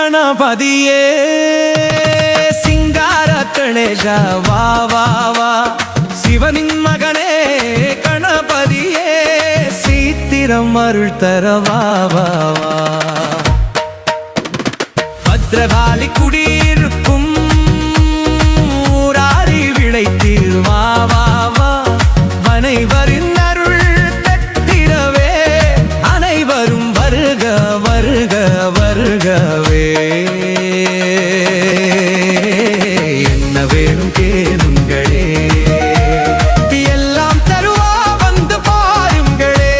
ಗಣಪತಿಯೇ ಸಿಂಗಾರ ಕಣೇಶ ವಾ ವಾ ವಾ சிவனின் மகனே கணபதியே சீத்திரம் அருள் தர வா வா வா பத்ரகாளி குடியிருக்கும் ஊராரி விளைத்தீர் வா வா வா அனைவரின் அருள் தட்டிடவே அனைவரும் வருக வருக வருகவே என்ன வேணும் கேளுங்களே எல்லாம் தருவா வந்து பாருங்களே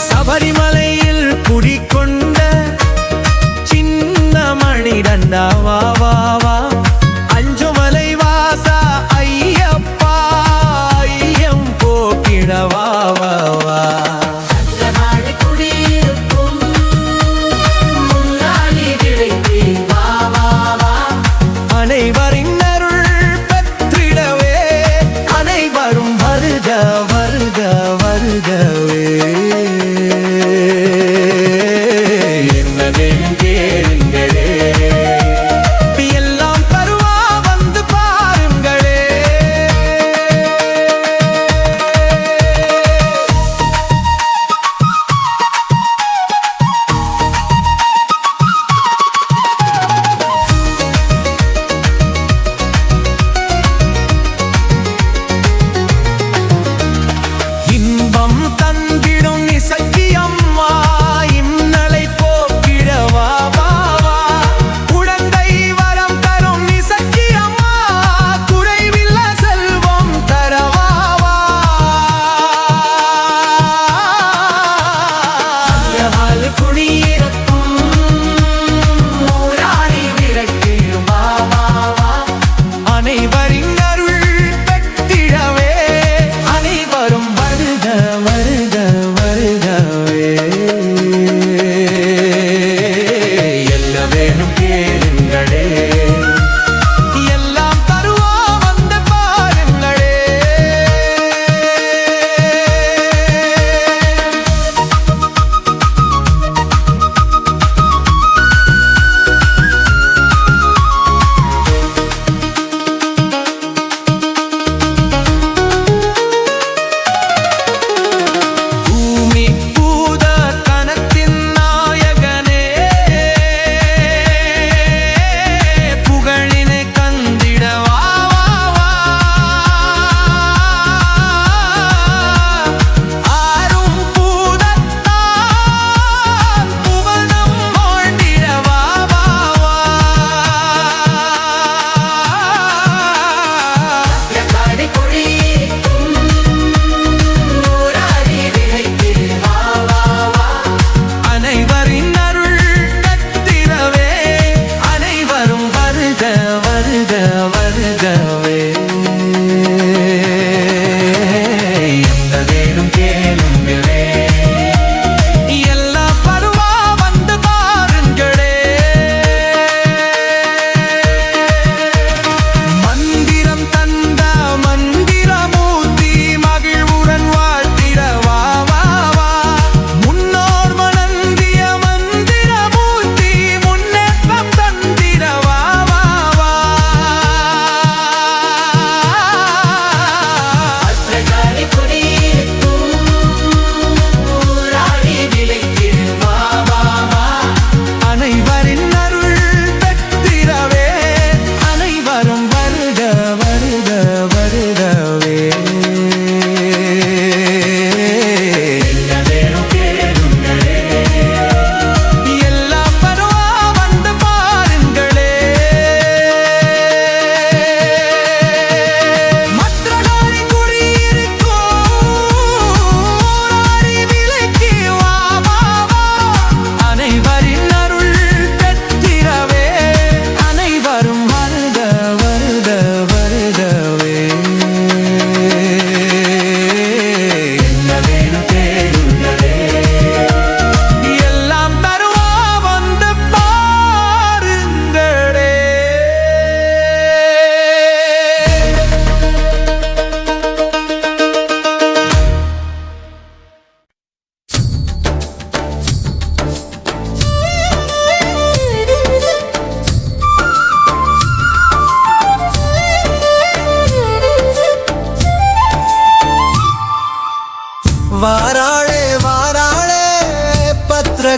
சபரிமலையில் குடிக்கொண்ட சின்ன மணிடண்டா வா வா வா அஞ்சுமலை வாசா ஐயப்பா ஐயம் போக்கிட வா வா வா அனைவரின் அருள் பெற்றிடவே அனைவரும் வருக வருக வருகவே என்ன கேளுங்களே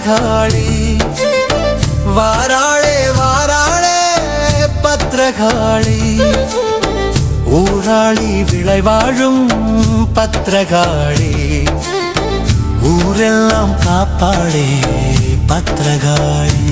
பத்ரகாளி வாராளே வாராளே பத்ரகாளி ஊராளி விளைவாழும் பத்ரகாளி ஊரெல்லாம் காப்பாளே பத்ரகாளி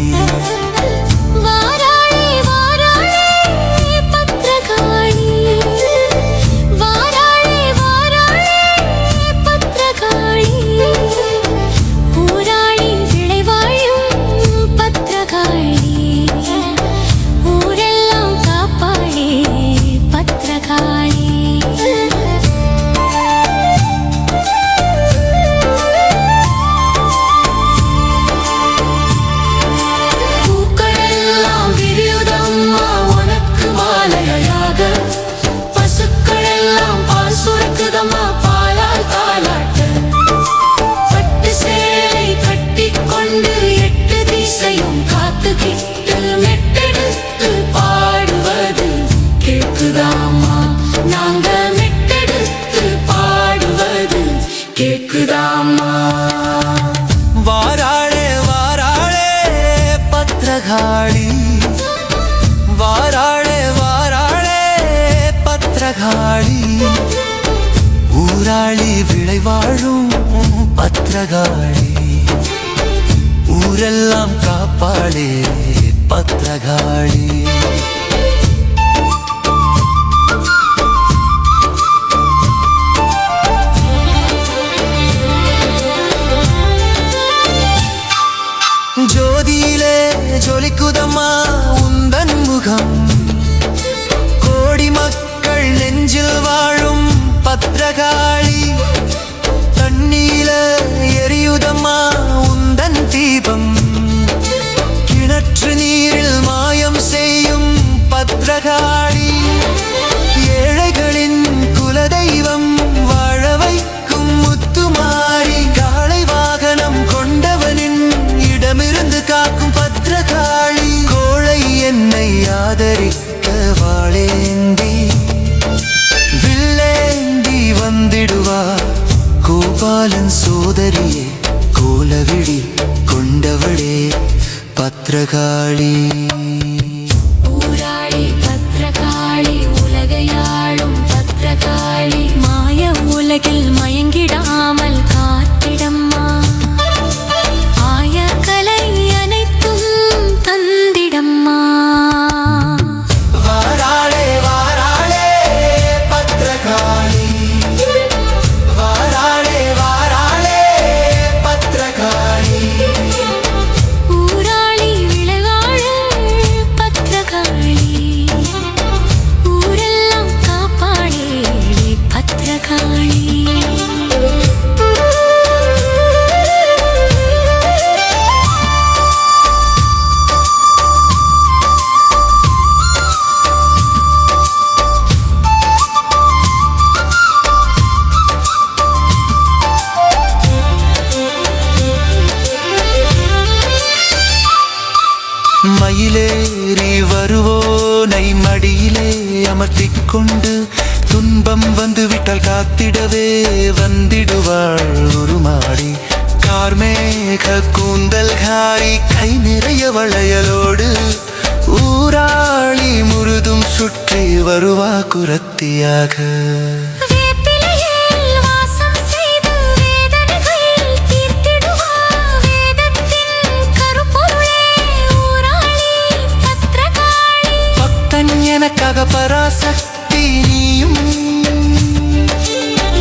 வாராளே வாராளே பத்ரகாளி வாராளே வாராளே பத்ரகாளி ஊராளி விளைவாழும் பத்ரகாளி ஊரெல்லாம் காப்பாளே பத்ரகாளி ஜோதியிலே ஜொலிக்குதம்மா உந்தன் முகம் கோடி மக்கள் நெஞ்சில் வாழும் பத்ரகாளி தண்ணீல எரியுதம்மா உந்தன் தீபம் கிணற்று நீரில் மாயம் செய்யும் பத்ரகாளி ஏழைகளின் குலதெய்வம் வாழ வைக்கும் முத்துமாரி காளை வாகனம் கொண்டவனின் இடமிருந்து காக்கும் பத்ரகாளி கோழை என்னை ஆதரிக்க வாழேந்தி வில்லேந்தி வந்திடுவார் கோபாலன் சோதரியே கோலவிழி கொண்டவளே பத்ரகாளி ஊராளி பத்ரகாளி உலகையாளும் பத்ரகாளி மாய உலகில் மயங்கிடாமல் காத்திடம்மா ஆய கலை அனைத்தும் தந்திடம்மா வாராளே வாராளே பத்ரகாளி வாராளே வாராளே பத்ரகாளி ஊராளி விளைவாழும் பத்ரகாளி ஊரெல்லாம் காப்பாளே பத்ரகாளி மயிலேறி வருவோனை மடியிலே அமர்த்திக் கொண்டு துன்பம் வந்து விட்டால் காத்திடவே வந்திடுவாள் உருமாடி கார்மேக கூந்தல்காரி கை நிறைய வளையலோடு ஊராளி முழுதும் சுற்றி வருவா குரத்தியாக எனக்காக பராசக்தி நீயும்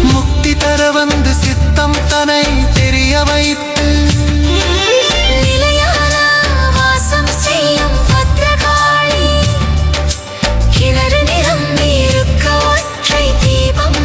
முக்தி தர வந்து சித்தம் தனை தெரிய வைத்து நிலையான வாசம் செய்யும் பத்ரகாளி கிணறு நிரம்பி இருக்க ஒற்றை தீபம்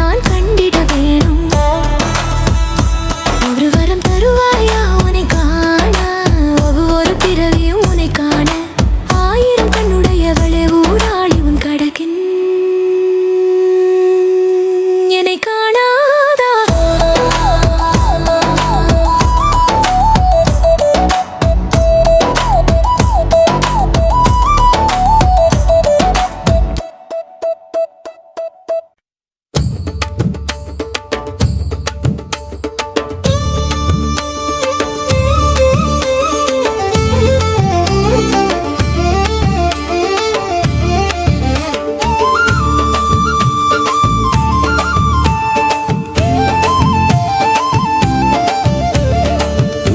நான் கண்டிட வேணும். ஒரு வரம் தருவாயா உன்னை காண, ஒவ்வொரு பிறவியும் உன்னை காண. ஆயிரம் கண்ணுடையவளே ஊராளி உன் கடகின் என்னை காணாதா?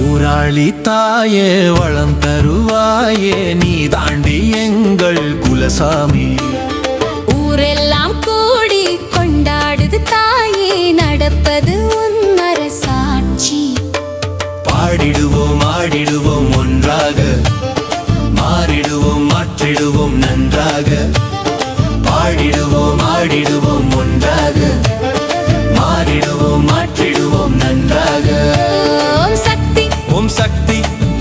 ஊராளி தாயே வளம் தருவாயே நீ தாண்டி எங்கள் குலசாமி. ஊரெல்லாம் கூடி கொண்டாடுது தாயே நடப்பது உன் அரசாட்சி. பாடிடுவோம் ஆடிடுவோம் ஒன்றாக, மாறிடுவோம் மாற்றிடுவோம் நன்றாக. பாடிடுவோம் ஆடிடுவோம் ஒன்றாக, மாறிடுவோம் மாற்றிடுவோம் நன்றாக. ஓம் சக்தி ஓம் சக்தி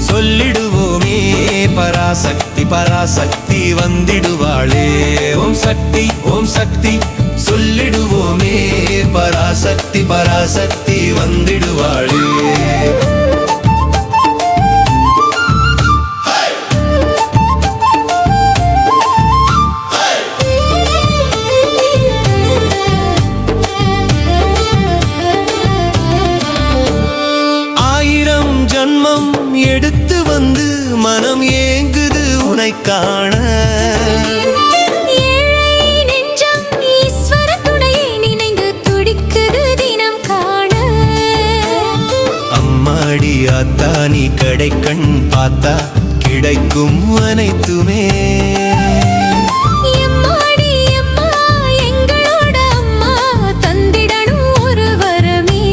சொல்லிடுவோமே பராசக்தி பராசக்தி வந்திடுவாளே. ஓம் சக்தி சொல்லிடுவோமே பராசக்தி பராசக்தி வந்திடுவாளே. ஜன்மம் எடுத்து வந்து மனம் ஏங்குது உன்னை காண. ஏழை நெஞ்சம் ஈஸ்வர துணையை நினைந்து துடிக்குது தினம் காண. அம்மாடி ஆத்தா நீ கடை கண் பார்த்தா கிடைக்கும் அனைத்துமே. எம்மாடி அம்மா எங்களோட அம்மா தந்திடணும் ஒரு வரமே.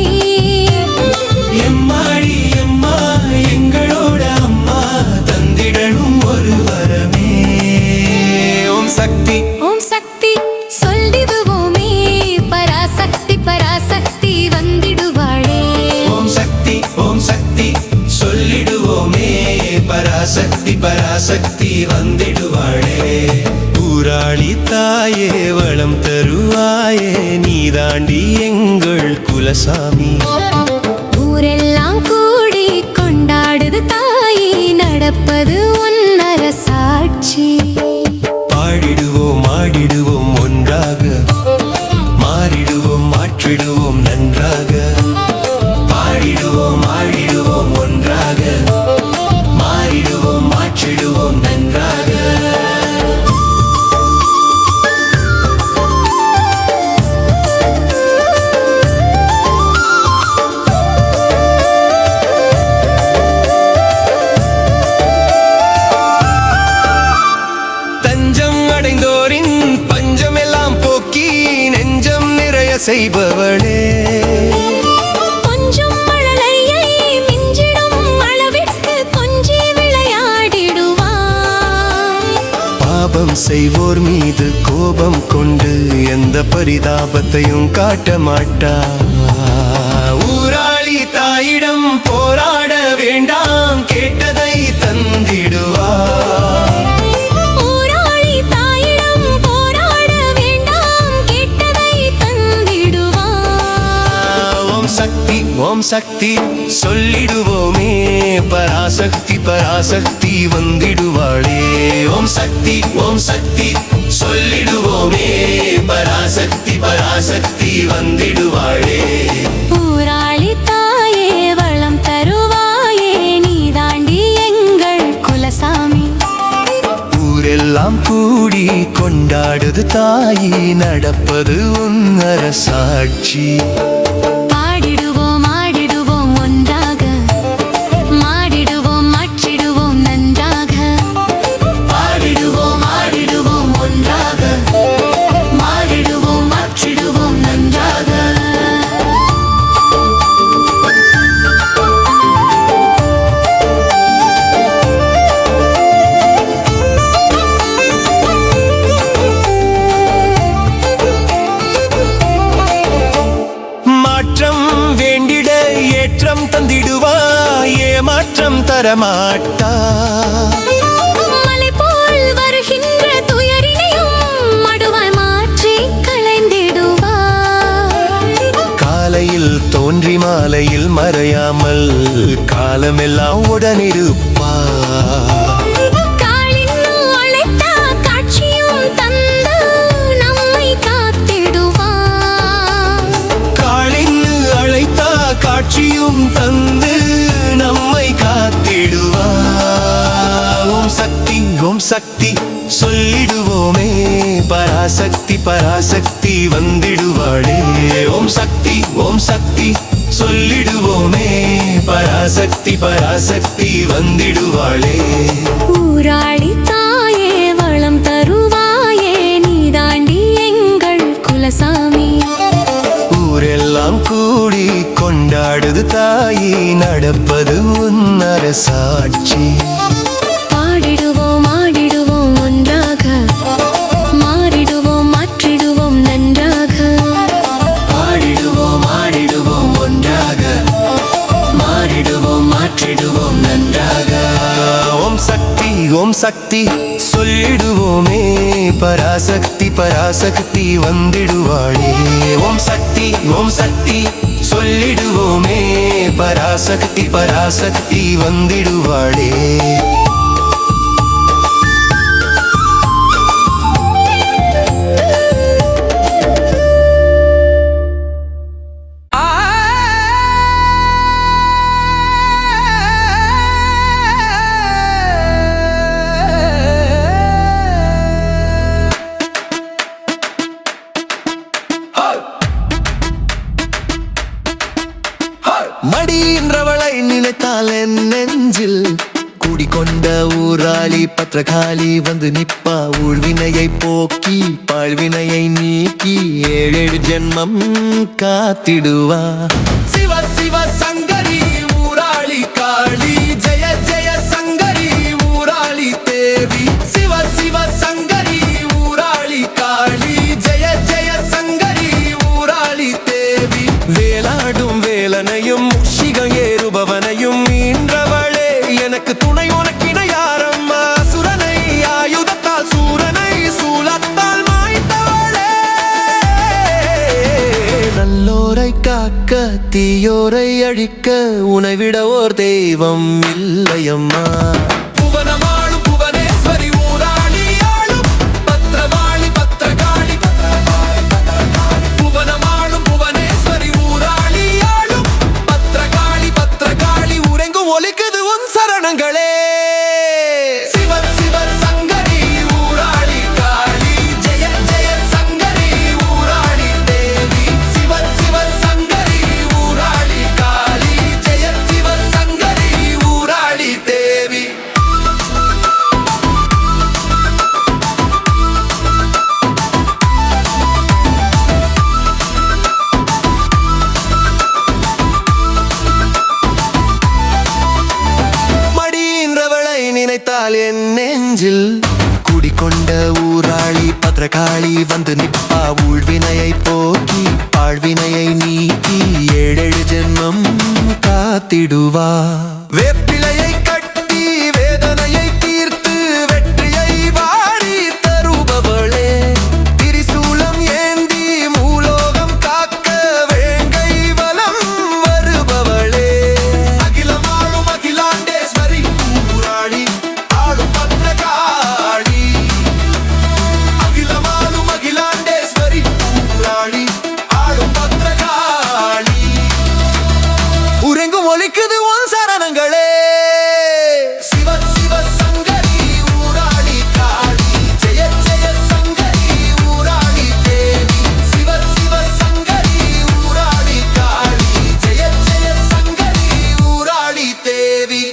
எம்மாடி அம்மா எங்களோட அம்மா தந்திடணும் ஒரு வரமே. ஓம் சக்தி சொல்லிடுவோமே பராசக்தி பராசக்தி வந்திடுவாளே. ஓம் சக்தி சொல்லிடுவோமே பராசக்தி பராசக்தி வந்திடுவாளே. ஊராளி தாயே வளம் தருவாயே நீ தாண்டி எங்கள் குலசாமி. ஊரெல்லாம் கூடி கொண்டாடுது தாயே நடப்பது உன் அரசாட்சி. பாடிடுவோம் ஆடிடுவோம் ஒன்றாக, மாறிடுவோம் மாற்றிடுவோம் நன்றாக. பாடிடுவோம் ஆடிடுவோம் ஒன்றாக, மாறிடுவோம் மாற்றிடுவோம் நன்றாக. அடைந்தோரின் பஞ்சமெல்லாம் போக்கி நெஞ்சம் நிறைய செய்பவளே. கொஞ்சம் மழலையை மிஞ்சிடும் அளவிற்கு கொஞ்சி விளையாடிடுவான். பாபம் செய்வோர் மீது கோபம் கொண்டு எந்த பரிதாபத்தையும் காட்ட மாட்டா. ஊராளி தாயிடம் போராட வேண்டாம் கேட்டதை தந்திடுவா. ஓம் சக்தி சொல்லிடுவோமே பராசக்தி பராசக்தி வந்திடுவாளே. ஓம் சக்தி சொல்லிடுவோமே பராசக்தி பராசக்தி வந்திடுவாளே. ஊராளி தாயே வளம் தருவாயே நீ தாண்டி எங்கள் குலசாமி. ஊரெல்லாம் கூடி கொண்டாடுது தாயி நடப்பது உன் அரசாட்சி. மாற்றம் தரமாட்டா மலை போல் வருகின்ற துயரினையும் மடுவாய் மாற்றி களைந்திடுவார் காலையில் தோன்றி மாலையில் மறையாமல் காலமெல்லாம் உடனிருப்பார் காட்சியும் தந்து நம்மை காத்திடுவார் ஓம் சக்தி ஓம் சக்தி சொல்லிடுவோமே பராசக்தி பராசக்தி வந்திடுவாளே ஓம் சக்தி சொல்லிடுவோமே பராசக்தி பராசக்தி வந்திடுவாளே ஊராளி தாயே வளம் தருவாயே நீ தாண்டி எங்கள் குலசாமி ஊரெல்லாம் கூடி கொண்டாடுது தாயி நடப்பது உன் அரசாட்சி பாடிடுவோம் ஆடிடுவோம் ஒன்றாக மாறிடுவோம் மாற்றிடுவோம் நன்றாக பாடிடுவோம் ஆடிடுவோம் ஒன்றாக மாறிடுவோம் மாற்றிடுவோம் நன்றாக ஓம் சக்தி சொல்லிடுவோமே பராசக்தி பராசக்தி வந்திடுவாளே ஓம் சக்தி சொல்லிடுவோமே பராசக்தி பராசக்தி வந்திடுவாளே மடியின்றவளை நினைத்தால் என் நெஞ்சில் கூடிக்கொண்ட ஊராளி பத்திரகாளி வந்து நிப்பா ஊழ்வினையை போக்கி பாழ்வினையை நீக்கி 7 ஜென்மம் காத்திடுவா சிவ சிவ சங்கரி ஊராளி காளி ஜெய ஜெய சங்கரி ஊராளி தேவி சிவ சிவ சங்கரி ஊராளி காளி ஜெய ஜெய சங்கரி ஊராளி தேவி வேலாடும் வேலனையும் முஷிகம் ஏறுபவனையும் ஈன்றவளே எனக்கு துணை உனக்கின யாரம்மா சுரனை ஆயுதத்தால் சூரனை சூலத்தால் மாய்த்தவளே நல்லோரை காக்க தீயோரை அழிக்க உனை விட ஓர் தெய்வம் இல்லையம்மா புவனமாளும் புவனேஸ்வரி ஊராளி ஆளும் பத்ரவாளி பத்ரகாளி புவனமாளும் புவனேஸ்வரி ஊராளி ஆளும் பத்ரகாளி பத்ரகாளி உறங்கும் ஒலிக்குது உன் சரணங்களே சிவ சிவ சங்கரி ஊராளி காளி ஜெய ஜெய சங்கரி ஊராளி தேவி சிவ சிவ சங்கரி ஊராளி காளி ஜெய சிவ சங்கரி ஊராளி தேவி மடியின்றவளை நினைத்தால் என் நெஞ்சில் கூடிக்கொண்ட ஊராளி பத்திரகாளி வந்து நிப்பா ஊழ்வினையை போக்கி பாழ்வினையை நீக்கி 7 ஜென்மம் காத்திடுவா வேப்பிலையை கட்டி வேதனையை தீர்த்து வெற்றியை வாரி தருபவளே திரிசூலம் ஏந்தி மூலோகம் காக்க வேங்கை வலம் வருபவளே அகிலமாளும் அகிலாண்டேஸ்வரி ஊராளி ஆளும் பத்ரகாளி அகிலமாளும் அகிலாண்டேஸ்வரி ஊராளி ஆளும் பத்ரகாளி உறங்கும் ஒலிக்குது உன் சரணங்களே சிவ சிவ சங்கரி ஊராளி காளி ஜெய ஜெய சங்கரி ஊராளி தேவி சிவ சிவ சங்கரி ஊராளி காளி ஜெய ஜெய சங்கரி ஊராளி தேவி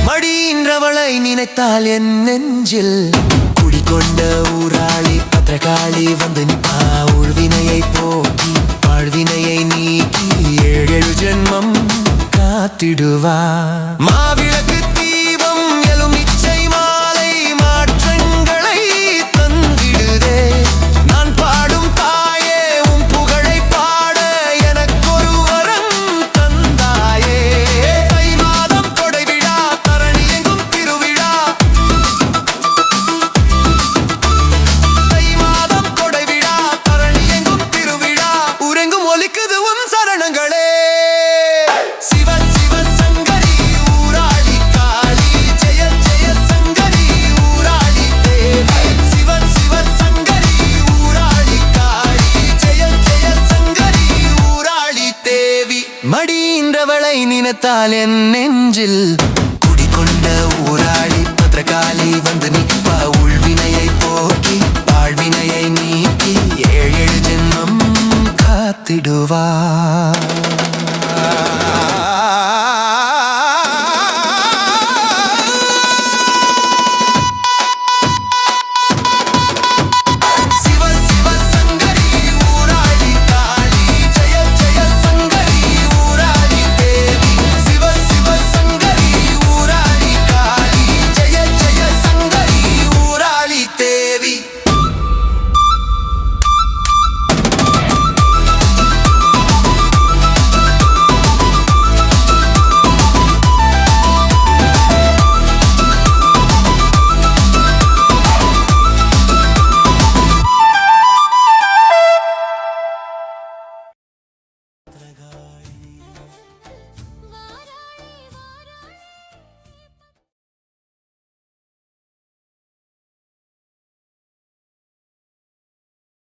மடியின்றவளை நினைத்தால் என் நெஞ்சில் குடிக்கொண்ட ஊராளி பத்திரகாளி வந்து நிப்பா ஊழ்வினையை போக்கி பாழ்வினையை நீக்கி 7 ஜென்மம் காத்திடுவா மாவிளக்கு தீபம் மடியின்றவளை நினைத்தால் என் நெஞ்சில் குடிகொண்ட ஊராளி பத்திரகாளி வந்து நிற்பா உள்வினையை போக்கி பாழ்வினையை நீக்கி ஏழு ஜென்மம் காத்திடுவா